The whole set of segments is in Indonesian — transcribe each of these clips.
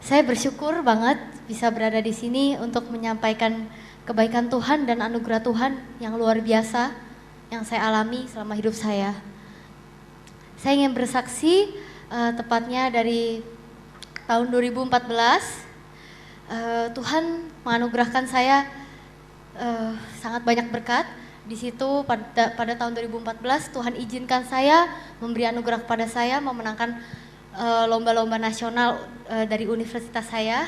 Saya bersyukur banget bisa berada di sini untuk menyampaikan kebaikan Tuhan dan anugerah Tuhan yang luar biasa yang saya alami selama hidup saya. Saya ingin bersaksi tepatnya dari tahun 2014 Tuhan menganugerahkan saya sangat banyak berkat. Di situ pada tahun 2014 Tuhan izinkan saya memberi anugerah kepada saya memenangkan lomba-lomba nasional dari universitas saya.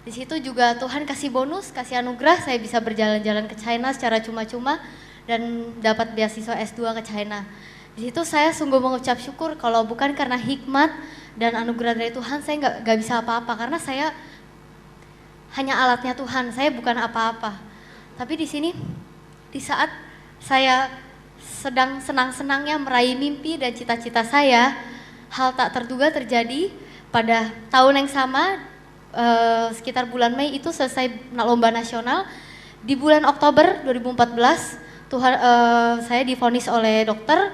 Di situ juga Tuhan kasih bonus, kasih anugerah, saya bisa berjalan-jalan ke China secara cuma-cuma dan dapat beasiswa S2 ke China. Di situ saya sungguh mengucap syukur kalau bukan karena hikmat dan anugerah dari Tuhan saya nggak bisa apa-apa karena saya hanya alatnya Tuhan, saya bukan apa-apa. Tapi di sini di saat saya sedang senang-senangnya meraih mimpi dan cita-cita saya, hal tak terduga terjadi pada tahun yang sama, sekitar bulan Mei itu selesai lomba nasional. Di bulan Oktober 2014, saya divonis oleh dokter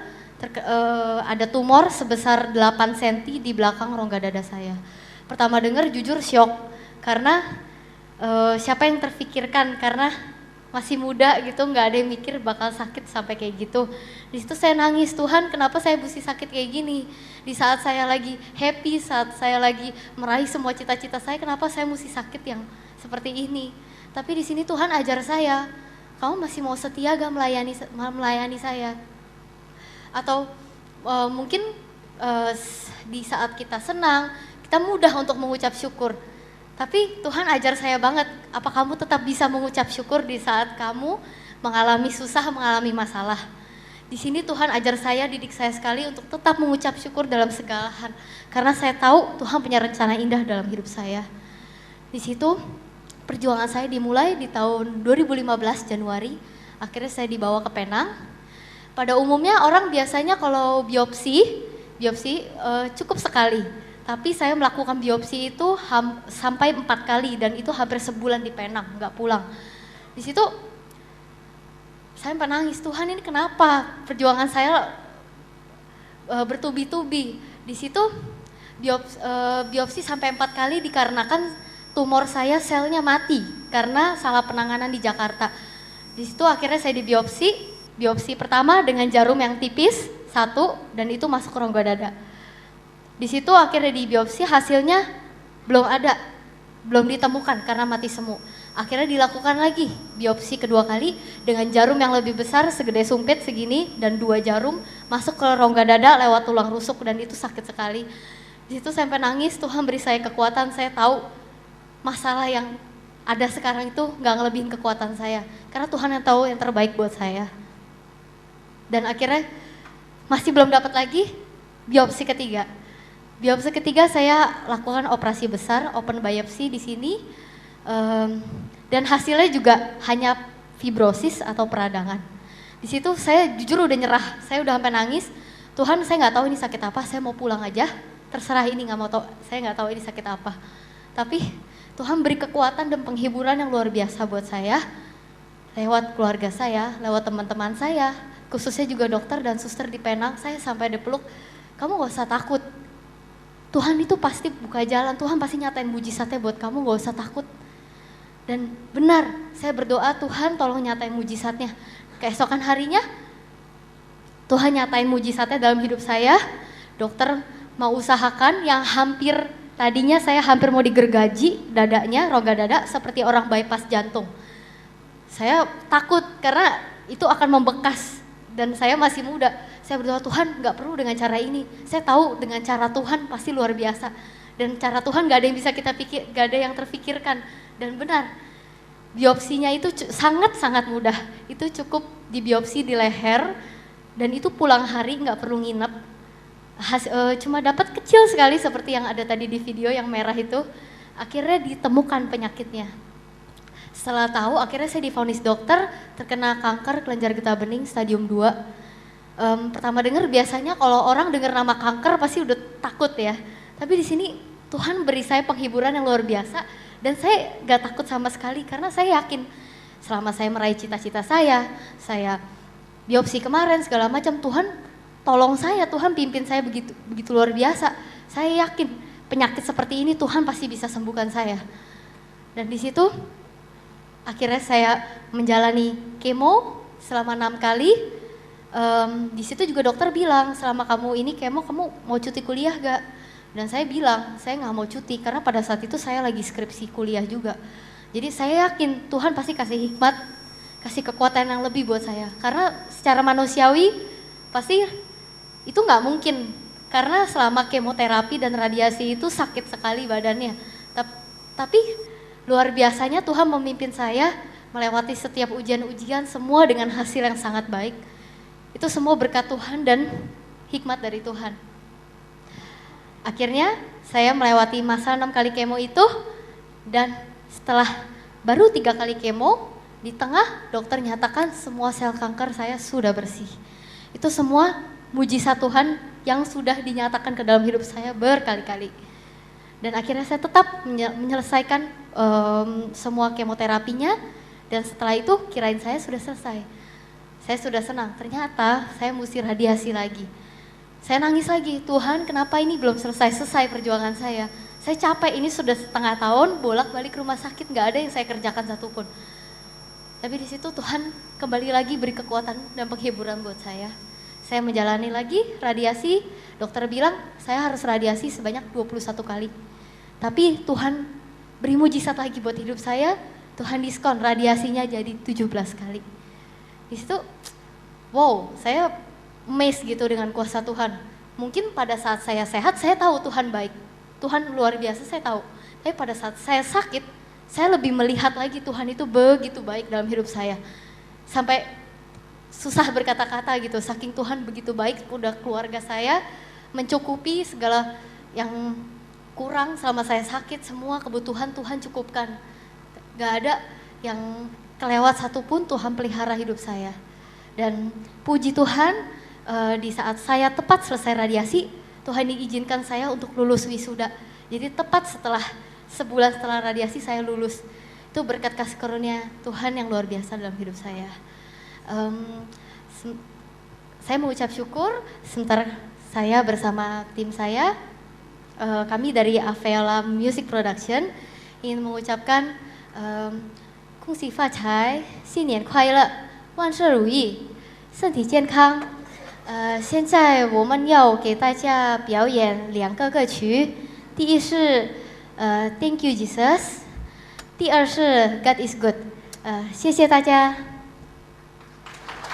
ada tumor sebesar 8 cm di belakang rongga dada saya. Pertama dengar jujur syok, karena siapa yang terfikirkan, karena masih muda gitu, nggak ada yang mikir bakal sakit sampai kayak gitu. Di situ saya nangis, Tuhan kenapa saya mesti sakit kayak gini? Di saat saya lagi happy, saat saya lagi meraih semua cita-cita saya, kenapa saya mesti sakit yang seperti ini? Tapi di sini Tuhan ajar saya, kamu masih mau setia gak melayani saya? Atau mungkin di saat kita senang, kita mudah untuk mengucap syukur. Tapi Tuhan ajar saya banget, apa kamu tetap bisa mengucap syukur di saat kamu mengalami susah, mengalami masalah. Di sini Tuhan ajar saya, didik saya sekali untuk tetap mengucap syukur dalam segala hal. Karena saya tahu Tuhan punya rencana indah dalam hidup saya. Di situ perjuangan saya dimulai di tahun 2015 Januari, akhirnya saya dibawa ke Penang. Pada umumnya orang biasanya kalau biopsi cukup sekali. Tapi saya melakukan biopsi itu sampai 4 kali dan itu hampir sebulan di Penang, nggak pulang. Di situ saya menangis, Tuhan ini kenapa perjuangan saya bertubi-tubi. Di situ biopsi sampai 4 kali dikarenakan tumor saya selnya mati karena salah penanganan di Jakarta. Di situ akhirnya saya biopsi pertama dengan jarum yang tipis 1 dan itu masuk ke rongga dada. Di situ akhirnya di biopsi hasilnya belum ditemukan karena mati semu. Akhirnya dilakukan lagi biopsi kedua kali dengan jarum yang lebih besar segede sumpit segini dan 2 jarum masuk ke rongga dada lewat tulang rusuk dan itu sakit sekali. Di situ sampai nangis, Tuhan beri saya kekuatan, saya tahu masalah yang ada sekarang itu nggak ngelebihin kekuatan saya karena Tuhan yang tahu yang terbaik buat saya. Dan akhirnya masih belum dapat lagi biopsi ketiga. Biopsi ketiga saya lakukan operasi besar, open biopsi di sini, dan hasilnya juga hanya fibrosis atau peradangan. Di situ saya jujur udah nyerah, saya udah sampai nangis. Tuhan saya nggak tahu ini sakit apa, saya mau pulang aja, terserah ini nggak mau tahu, saya nggak tahu ini sakit apa. Tapi Tuhan beri kekuatan dan penghiburan yang luar biasa buat saya, lewat keluarga saya, lewat teman-teman saya, khususnya juga dokter dan suster di Penang. Saya sampai dipeluk, kamu gak usah takut. Tuhan itu pasti buka jalan, Tuhan pasti nyatain mujizatnya buat kamu, gak usah takut. Dan benar, saya berdoa Tuhan tolong nyatain mujizatnya. Keesokan harinya, Tuhan nyatain mujizatnya dalam hidup saya. Dokter mau usahakan yang tadinya saya hampir mau digergaji dadanya, rongga dada seperti orang bypass jantung. Saya takut karena itu akan membekas dan saya masih muda. Saya berdoa Tuhan gak perlu dengan cara ini. Saya tahu dengan cara Tuhan pasti luar biasa. Dan cara Tuhan gak ada yang bisa gak ada yang terfikirkan. Dan benar, biopsinya itu sangat-sangat mudah. Itu cukup dibiopsi di leher dan itu pulang hari gak perlu nginep. Cuma dapat kecil sekali seperti yang ada tadi di video yang merah itu. Akhirnya ditemukan penyakitnya. Setelah tahu akhirnya saya divonis dokter terkena kanker kelenjar getah bening stadium 2. Pertama dengar biasanya kalau orang dengar nama kanker pasti udah takut ya. Tapi di sini Tuhan beri saya penghiburan yang luar biasa dan saya gak takut sama sekali karena saya yakin selama saya meraih cita-cita saya biopsi kemarin segala macam Tuhan tolong saya, Tuhan pimpin saya begitu luar biasa. Saya yakin penyakit seperti ini Tuhan pasti bisa sembuhkan saya. Dan di situ akhirnya saya menjalani kemo selama 6 kali. Di situ juga dokter bilang, selama kamu ini kemo, kamu mau cuti kuliah gak? Dan saya bilang, saya nggak mau cuti karena pada saat itu saya lagi skripsi kuliah juga. Jadi saya yakin Tuhan pasti kasih hikmat, kasih kekuatan yang lebih buat saya. Karena secara manusiawi pasti itu nggak mungkin. Karena selama kemoterapi dan radiasi itu sakit sekali badannya. Tapi luar biasanya Tuhan memimpin saya melewati setiap ujian-ujian semua dengan hasil yang sangat baik. Itu semua berkat Tuhan dan hikmat dari Tuhan. Akhirnya saya melewati masa 6 kali kemo itu, dan setelah baru 3 kali kemo, di tengah dokter nyatakan semua sel kanker saya sudah bersih. Itu semua mujizat Tuhan yang sudah dinyatakan ke dalam hidup saya berkali-kali. Dan akhirnya saya tetap menyelesaikan semua kemoterapinya, dan setelah itu kirain saya sudah selesai. Saya sudah senang, ternyata saya mesti radiasi lagi. Saya nangis lagi, Tuhan kenapa ini belum selesai perjuangan saya. Saya capek, ini sudah setengah tahun bolak-balik rumah sakit, gak ada yang saya kerjakan satupun. Tapi di situ Tuhan kembali lagi beri kekuatan dan penghiburan buat saya. Saya menjalani lagi radiasi, dokter bilang saya harus radiasi sebanyak 21 kali. Tapi Tuhan beri mujizat lagi buat hidup saya, Tuhan diskon radiasinya jadi 17 kali. Di situ, wow, saya amazed gitu dengan kuasa Tuhan. Mungkin pada saat saya sehat, saya tahu Tuhan baik. Tuhan luar biasa, saya tahu. Tapi pada saat saya sakit, saya lebih melihat lagi Tuhan itu begitu baik dalam hidup saya. Sampai susah berkata-kata gitu, saking Tuhan begitu baik, udah keluarga saya mencukupi segala yang kurang selama saya sakit, semua kebutuhan Tuhan cukupkan. Gak ada yang kelewat satupun, Tuhan pelihara hidup saya. Dan puji Tuhan, di saat saya tepat selesai radiasi, Tuhan izinkan saya untuk lulus wisuda. Jadi tepat setelah sebulan setelah radiasi saya lulus. Itu berkat kasih karunia Tuhan yang luar biasa dalam hidup saya. Saya mengucap syukur sementara saya bersama tim saya, kami dari Aveola Music Production ingin mengucapkan 恭喜发财，新年快乐，万事如意，身体健康。现在我们要给大家表演2个歌曲，第一是Thank You Jesus，第二是God is Good。谢谢大家。